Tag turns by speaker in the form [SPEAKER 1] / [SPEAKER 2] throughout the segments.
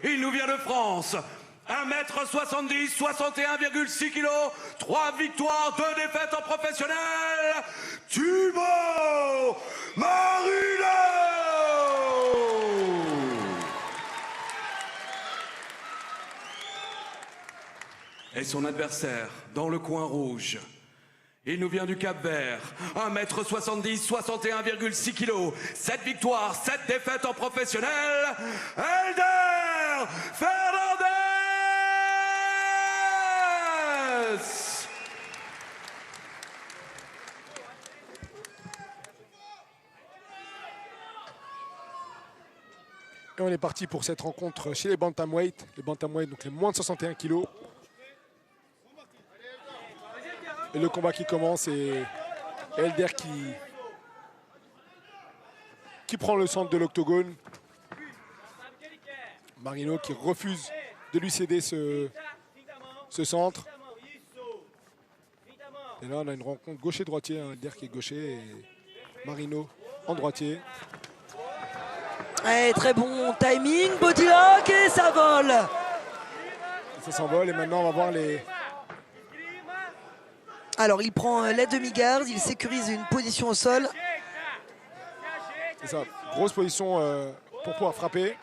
[SPEAKER 1] Il nous vient de France. 1m70, 61,6 kg, 3 victoires, 2 défaites en professionnel. Thibaut Marino! Et son adversaire dans le coin rouge. Il nous vient du Cap-Vert, 1m70, 61,6 kg, 7 victoires, 7 défaites en professionnel, Elder Fernandez!
[SPEAKER 2] Et on est parti pour cette rencontre chez les bantamweight, donc les moins de 61 kg. Et le combat qui commence et Elder qui prend le centre de l'octogone. Marino qui refuse de lui céder ce centre. Et là on a une rencontre gaucher-droitier, hein. Elder qui est gaucher et Marino en droitier.
[SPEAKER 3] Ouais, très bon timing, bodylock et ça vole.
[SPEAKER 2] Et ça s'envole et maintenant on va voir les...
[SPEAKER 3] Alors il prend la demi-garde, il sécurise une position au sol.
[SPEAKER 2] C'est ça, grosse position pour pouvoir frapper.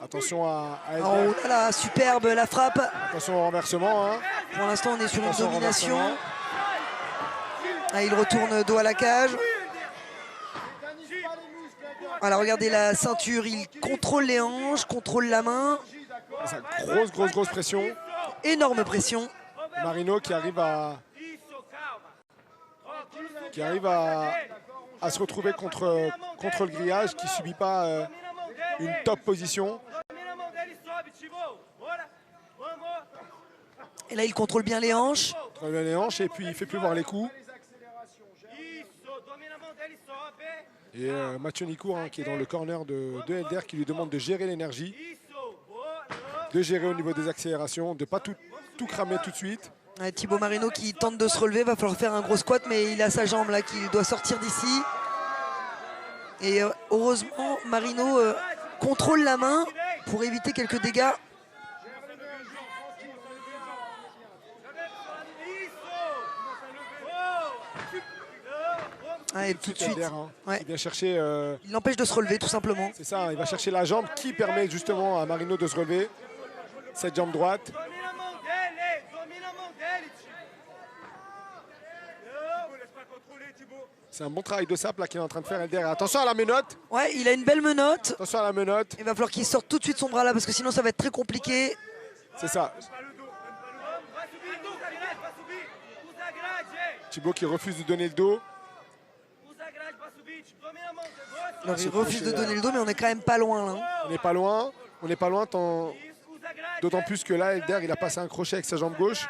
[SPEAKER 2] Attention à Elder.
[SPEAKER 3] Oh là là, superbe la frappe.
[SPEAKER 2] Attention au renversement. Hein.
[SPEAKER 3] Pour l'instant on est sur
[SPEAKER 2] Attention
[SPEAKER 3] une
[SPEAKER 2] au
[SPEAKER 3] domination.
[SPEAKER 2] renversement.
[SPEAKER 3] Ah, il retourne dos à la cage. Voilà, regardez la ceinture, il contrôle les hanches, contrôle la main.
[SPEAKER 2] Ça, grosse pression.
[SPEAKER 3] Énorme pression.
[SPEAKER 2] Marino qui arrive à se retrouver contre le grillage, qui ne subit pas une top position.
[SPEAKER 3] Et là il contrôle bien les hanches.
[SPEAKER 2] Très bien les hanches et puis il ne fait plus voir les coups. Et Mathieu Nicourt, hein, qui est dans le corner de Elder, qui lui demande de gérer l'énergie, de gérer au niveau des accélérations, de ne pas tout cramer tout de suite.
[SPEAKER 3] Ouais, Thibaut Marino qui tente de se relever, va falloir faire un gros squat, mais il a sa jambe là qu'il doit sortir d'ici. Et heureusement, Marino contrôle la main pour éviter quelques dégâts. Ouais, tout de suite.
[SPEAKER 2] Elder, hein,
[SPEAKER 3] Ouais.
[SPEAKER 2] il vient chercher...
[SPEAKER 3] Il l'empêche de se relever tout simplement.
[SPEAKER 2] C'est ça, il va chercher la jambe qui permet justement à Marino de se relever. Cette jambe droite. C'est un bon travail de sape là qu'il est en train de faire Elder. Attention à la menotte.
[SPEAKER 3] Ouais, il a une belle menotte.
[SPEAKER 2] Attention à la menotte.
[SPEAKER 3] Il va falloir qu'il sorte tout de suite son bras là parce que sinon ça va être très compliqué.
[SPEAKER 2] C'est ça. Thibaut qui refuse de donner le dos.
[SPEAKER 3] Alors, il refuse de donner le dos, mais on est quand même pas loin là.
[SPEAKER 2] On n'est pas loin. On n'est pas loin. D'autant plus que là, Elder, il a passé un crochet avec sa jambe gauche.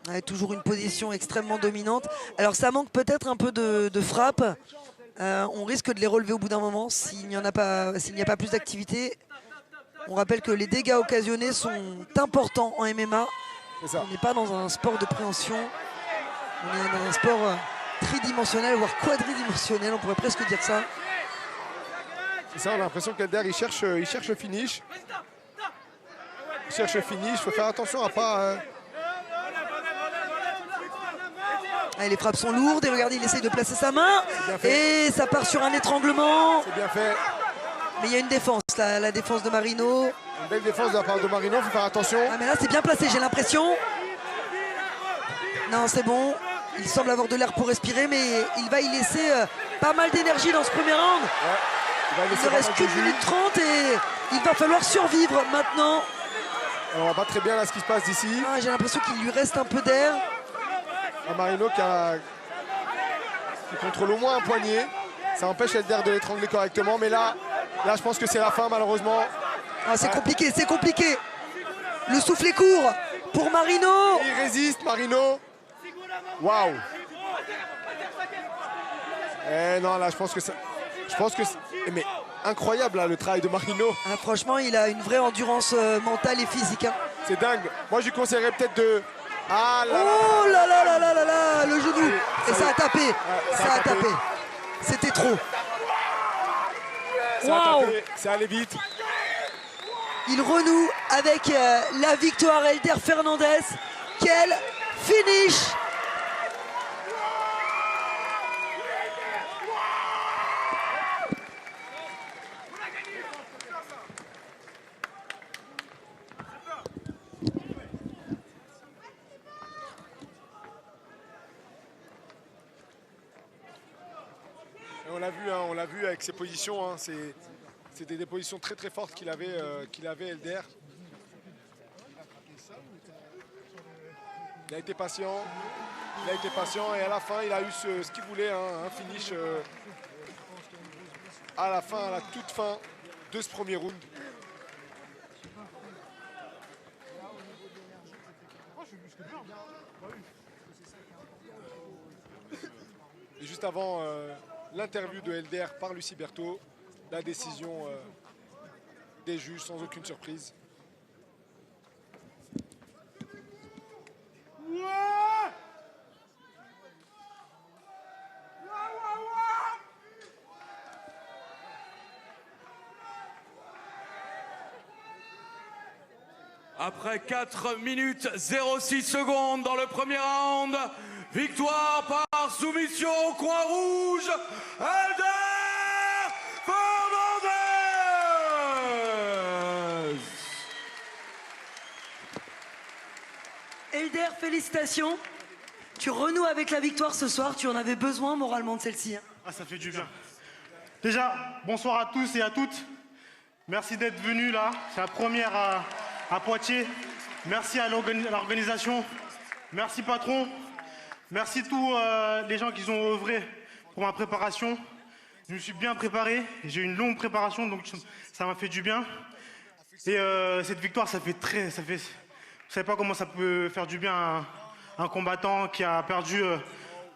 [SPEAKER 3] Ouais, toujours une position extrêmement dominante. Alors ça manque peut-être un peu de frappe. On risque de les relever au bout d'un moment s'il n'y a pas plus d'activité. On rappelle que les dégâts occasionnés sont importants en MMA. On n'est pas dans un sport de préhension. On est dans un sport tridimensionnel, voire quadridimensionnel, on pourrait presque dire ça.
[SPEAKER 2] C'est ça, on a l'impression qu'Elder il cherche le finish. Il cherche le finish, il faut faire attention à pas...
[SPEAKER 3] Allez, les frappes sont lourdes et regardez, il essaye de placer sa main. Et ça part sur un étranglement.
[SPEAKER 2] C'est bien fait.
[SPEAKER 3] Mais il y a une défense, la défense de Marino.
[SPEAKER 2] Une belle défense de la part de Marino, il faut faire attention.
[SPEAKER 3] Ah mais là c'est bien placé, j'ai l'impression. Non, c'est bon. Il semble avoir de l'air pour respirer, mais il va y laisser pas mal d'énergie dans ce premier round.
[SPEAKER 2] Ouais,
[SPEAKER 3] il ne reste qu'une minute 30 et il va falloir survivre maintenant.
[SPEAKER 2] Alors, on voit pas très bien là ce qui se passe d'ici.
[SPEAKER 3] Ah, j'ai l'impression qu'il lui reste un peu d'air.
[SPEAKER 2] Marino qui contrôle au moins un poignet. Ça empêche Elder de l'étrangler correctement. Mais là, je pense que c'est la fin malheureusement.
[SPEAKER 3] Ah, c'est compliqué, c'est compliqué. Le souffle est court pour Marino.
[SPEAKER 2] Il résiste, Marino. Waouh. Eh non, là, je pense que mais incroyable là, le travail de Marino.
[SPEAKER 3] Ah, franchement, il a une vraie endurance mentale et physique. Hein.
[SPEAKER 2] C'est dingue. Moi, je lui conseillerais peut-être de... Ah là
[SPEAKER 3] oh là là là là là là, le genou. Et ça a tapé. Ça a tapé. C'était trop.
[SPEAKER 2] c'est allé vite.
[SPEAKER 3] Il renoue avec la victoire. Elder Fernandez. Quel finish!
[SPEAKER 2] On l'a vu avec ses positions, hein, c'était des positions très très fortes qu'il avait Elder. Il a été patient et à la fin il a eu ce qu'il voulait, hein, un finish à la toute fin de ce premier round. Et juste avant l'interview de Elder par Lucie Berthaud, la décision des juges sans aucune surprise.
[SPEAKER 1] Après 4 minutes 06 secondes dans le premier round, victoire par soumission au coin rouge, Elder Fernandez.
[SPEAKER 3] Elder, félicitations. Tu renoues avec la victoire ce soir. Tu en avais besoin moralement de celle-ci. Hein.
[SPEAKER 4] Ah, ça fait du bien. Déjà, bonsoir à tous et à toutes. Merci d'être venus là. C'est la première à Poitiers. Merci à l'organisation. Merci patron. Merci tous les gens qui ont œuvré pour ma préparation. Je me suis bien préparé. J'ai eu une longue préparation, donc ça m'a fait du bien. Et cette victoire, vous savez pas comment ça peut faire du bien à un combattant qui a perdu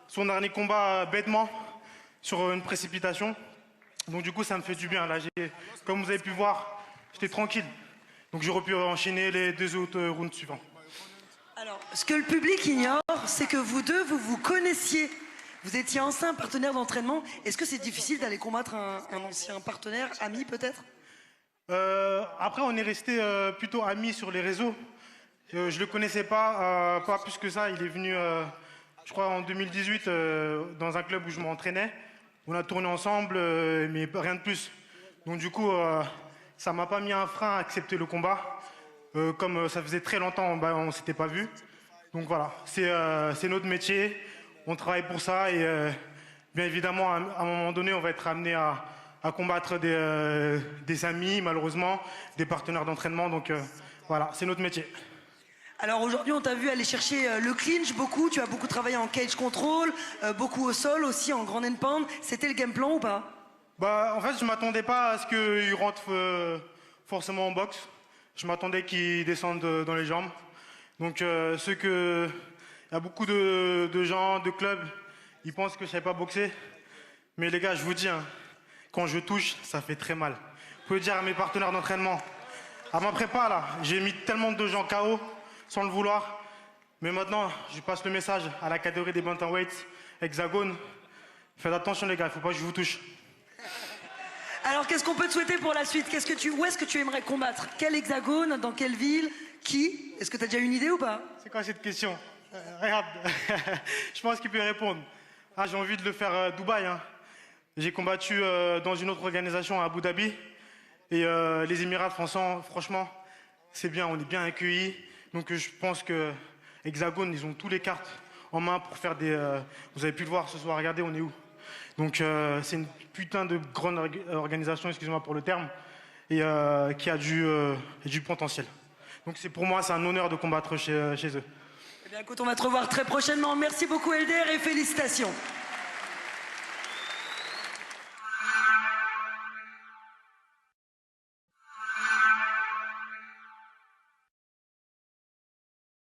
[SPEAKER 4] son dernier combat bêtement sur une précipitation. Donc du coup, ça me fait du bien. Là, comme vous avez pu voir, j'étais tranquille. Donc j'aurais pu enchaîner les 2 autres rounds suivants.
[SPEAKER 3] Alors, ce que le public ignore, c'est que vous deux, vous vous connaissiez. Vous étiez anciens partenaires d'entraînement. Est-ce que c'est difficile d'aller combattre un ancien partenaire, ami peut-être?
[SPEAKER 4] Après, on est resté plutôt amis sur les réseaux. Je le connaissais pas plus que ça. Il est venu, je crois, en 2018, dans un club où je m'entraînais. On a tourné ensemble, mais rien de plus. Donc du coup, ça m'a pas mis un frein à accepter le combat. Comme ça faisait très longtemps, on ne s'était pas vu. Donc voilà, c'est notre métier. On travaille pour ça et bien évidemment, à un moment donné, on va être amené à combattre des amis, malheureusement, des partenaires d'entraînement. Donc voilà, c'est notre métier.
[SPEAKER 3] Alors aujourd'hui, on t'a vu aller chercher le clinch beaucoup. Tu as beaucoup travaillé en cage control, beaucoup au sol aussi, en ground and pound. C'était le game plan ou pas?
[SPEAKER 4] En fait, je m'attendais pas à ce qu'il rentre forcément en boxe. Je m'attendais qu'il descende dans les jambes. Donc, il y a beaucoup de gens, de clubs, ils pensent que je ne savais pas boxer. Mais les gars, je vous dis, hein, quand je touche, ça fait très mal. Vous pouvez dire à mes partenaires d'entraînement, à ma prépa, là, j'ai mis tellement de gens KO sans le vouloir. Mais maintenant, je passe le message à la catégorie des bantamweights, Hexagone. Faites attention, les gars, il ne faut pas que je vous touche.
[SPEAKER 3] Alors, qu'est-ce qu'on peut te souhaiter pour la suite? Où est-ce que tu aimerais combattre? Quel hexagone? Dans quelle ville? Qui? Est-ce que tu as déjà une idée ou pas?
[SPEAKER 4] C'est quoi cette question? Regarde, je pense qu'il peut répondre. Ah, j'ai envie de le faire Dubaï. Hein. J'ai combattu dans une autre organisation à Abu Dhabi. Et les Émirats franchement, c'est bien, on est bien accueillis. Donc je pense que Hexagone, ils ont tous les cartes en main pour faire des... vous avez pu le voir ce soir, regardez, on est où? Donc c'est une putain de grande organisation, excusez-moi pour le terme, et qui a du potentiel. Donc pour moi, c'est un honneur de combattre chez eux.
[SPEAKER 3] Eh bien écoute, on va te revoir très prochainement. Merci beaucoup Elder et félicitations.